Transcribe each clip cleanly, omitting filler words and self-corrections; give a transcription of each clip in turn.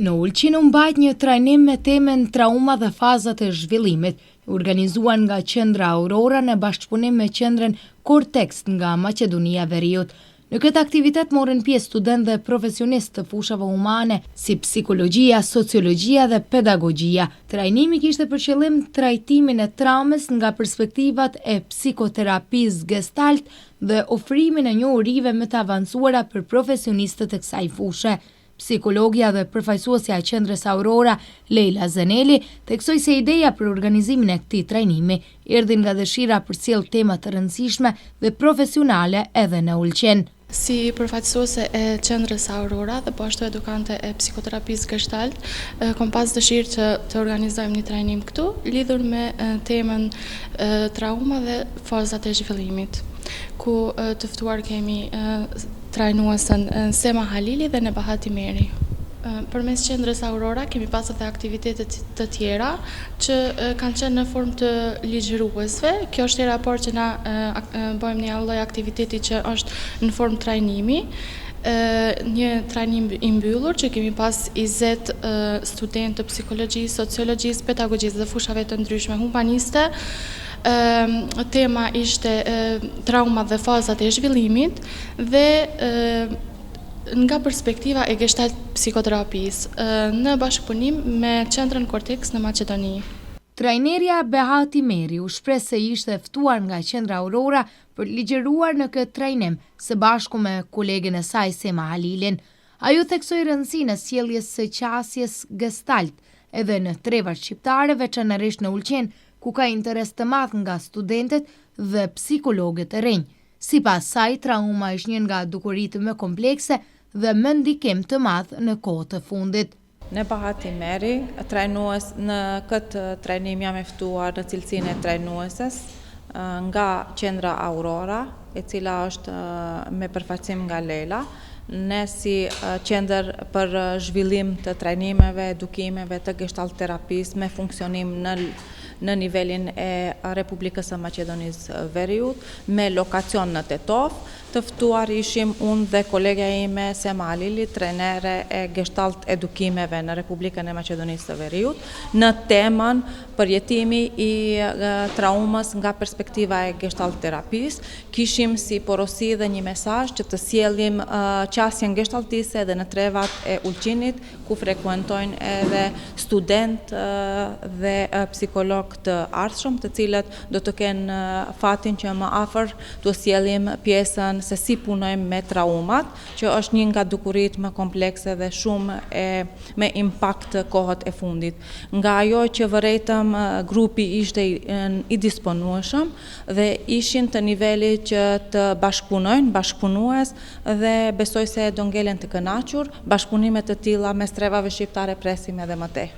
Në Ulqin u mbajt një trajnim me temën trauma dhe fazat e zhvillimit, organizuan nga Qendra Aurora në bashkëpunim me Qendrën Cortex nga Maqedonia e Veriut. Në këtë aktivitet morën pjesë studentë dhe profesionistë të fushave humane si psikologjia, sociologjia dhe pedagogjia. Trajnimi kishte për qëllim trajtimin e traumës nga perspektivat e psikoterapisë Gestalt dhe ofrimin e njohurive më të avancuara për profesionistët e kësaj fushe. Psikologja dhe përfaqësuesja e Qendrës Aurora, Leila Zeneli, theksoi se ideja për organizimin e këtij trajnimi erdhi nga dëshira për sjell tema të rëndësishme dhe profesionale edhe në Ulqin. Si përfaqësuese e Qendrës Aurora dhe po ashtu edukante e psikoterapisë Gestalt, kam pas dëshirë të organizojmë një trajnim këtu, lidhur me temën trauma dhe fazat e zhvillimit, ku të ftuar kemi trajnuesën Sema Halili dhe Nebahat Imeri. Përmes Qendrës Aurora kemi pasur edhe aktivitete të tjera që kanë qenë në formë të ligjëruesve. Kjo është hera parë që na bëjmë një lloj aktiviteti që është në formë trajnimi. Një trajnim i mbyllur që kemi pas 20 studentë të psikologjisë, sociologjisë, pedagogjisë dhe fushave të ndryshme humaniste. Tema ishte trauma dhe fazat e zhvillimit dhe nga perspektiva e Gestalt psikoterapisë në bashkëpunim me Qendrën Cortex në Maqedoni. Trajnerja Behat Imeri u shpreh se ishte ftuar nga Qendra Aurora për ligjëruar në këtë trajnim së bashku me kolegen e saj Sema Halilin. Ajo theksoi rëndësinë e sjelljes së qasjes Gestalt edhe në trevat shqiptare, veçanërisht në Ulqin, ku ka interes të madh nga studentët dhe psikologët e rinj. Sipas saj, trauma është një nga dukuritë më komplekse dhe më ndikim të madh në kohë të fundit. Nebahat Imeri, trajnues në këtë trajnim jam e ftuar në cilësinë e trajnueses nga Qendra Aurora, e cila është me përfaqësim nga Leila. Ne si qendër për zhvillim të trajnimeve, edukimeve të Gestalt terapisë me funksionim në nivelin e Republikës së Maqedonisë Veriut, me lokacion në Tetov, të ftuar ishim unë dhe kolegja ime Sema Halili, trajnere e Gestalt edukimeve në Republikën e Maqedonisë së Veriut, në temën përjetimi i traumës nga perspektiva e Gestalt terapisë. Kishim si porosi dhe një mesazh që të sjellim qasjen gestaltise edhe në trevat e Ulqinit, ku frekuentojnë edhe studentë dhe psikolog të ardhshëm, të cilët do të kenë fatin që më afër të sjellim pjesën se si punojmë me traumat, që është një nga dukuritë më komplekse dhe shumë me impakt kohët e fundit. Nga ajo që vërejtëm grupi ishte i disponueshëm dhe ishin të niveli që të bashkëpunojnë, bashkëpunues dhe besoj se do ngelen të kënaqur, bashkëpunimet të tilla mes trevave shqiptare presim edhe më tej.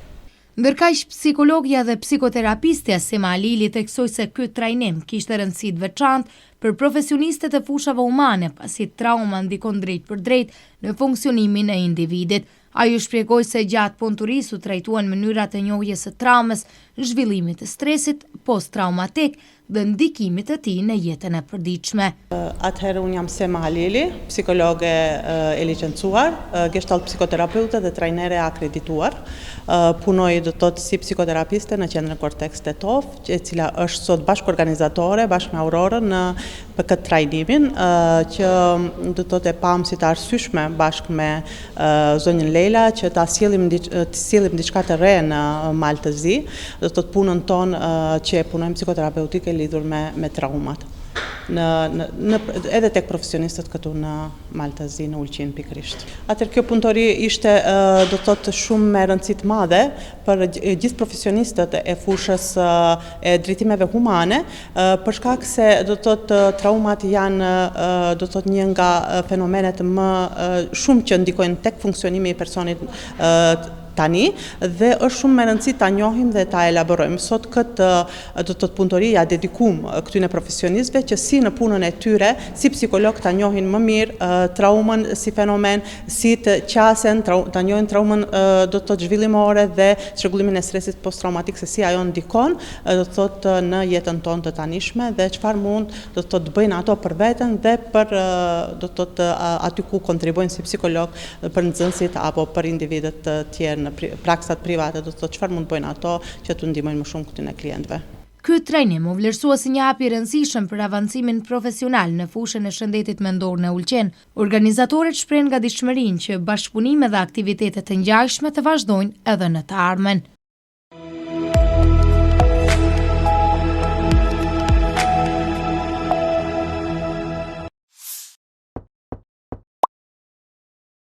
Ndërkaq psikologja dhe psikoterapistja Sema Halili theksoi se ky trajnim kishte rëndësi të veçantë për profesionistët e fushave humane, pasi trauma ndikon drejt për drejt në funksionimin e individit. Ajo shpjegoi se gjatë punëturisë u trajtuan mënyrat e njohjes së traumës, zhvillimit të stresit post-traumatik dhe ndikimit të tij në jetën e përditshme. Atëherë unë jam Sema Halili, psikologe e licencuar, Gestalt psikoterapeute dhe trajnere akredituar. Punoj do të thotë si psikoterapiste në Qendrën Cortex Tetov, e cila është sot bashkëorganizatore bashkë me Aurorën për këtë trajnimin, që do të thotë e pam si të arsyeshme bashkë me zonjën Leila që ta sjellim diçka të re në Maltëzi, do të thotë punën tonë që punojmë psikoterapeutike lidhur me traumat. Edhe tek profesionistët këtu në Maltëzi, në Ulqin pikërisht. Atëherë kjo punëtori ishte do të thotë shumë me rëndësi të madhe për gjithë profesionistët e fushës e drejtimeve humane, për shkak se do të thotë traumat janë do të thotë një nga fenomenet më shumë që ndikojnë tek funksionimi i personit tani dhe është shumë me rëndësi ta njohim dhe ta elaborojmë. Sot këtë do të thotë punëtoria dedikum këtyre profesionistëve që si në punën e tyre si psikolog ta njohin më mirë traumën si fenomen, si të qasen, ta njohin traumën do të thotë zhvillimore dhe çrregullimin e stresit posttraumatik se si ajo ndikon do të thotë në jetën tonë të tanishme dhe çfarë mund do të thotë bëjnë ato për veten dhe për do të thotë aty ku kontribuojnë si psikolog për nxënësit apo për individët të tjerë në praksat private, do të thotë çfarë mund bëjnë ato që t'u ndihmojnë më shumë këtyre klientëve. Ky trajnim u vlerësua si një hap i rëndësishëm për avancimin profesional në fushën e shëndetit mendor në Ulqen. Organizatorët shprehen gatishmërinë që bashkëpunime dhe aktivitete të ngjashme të vazhdojnë edhe në të ardhmen.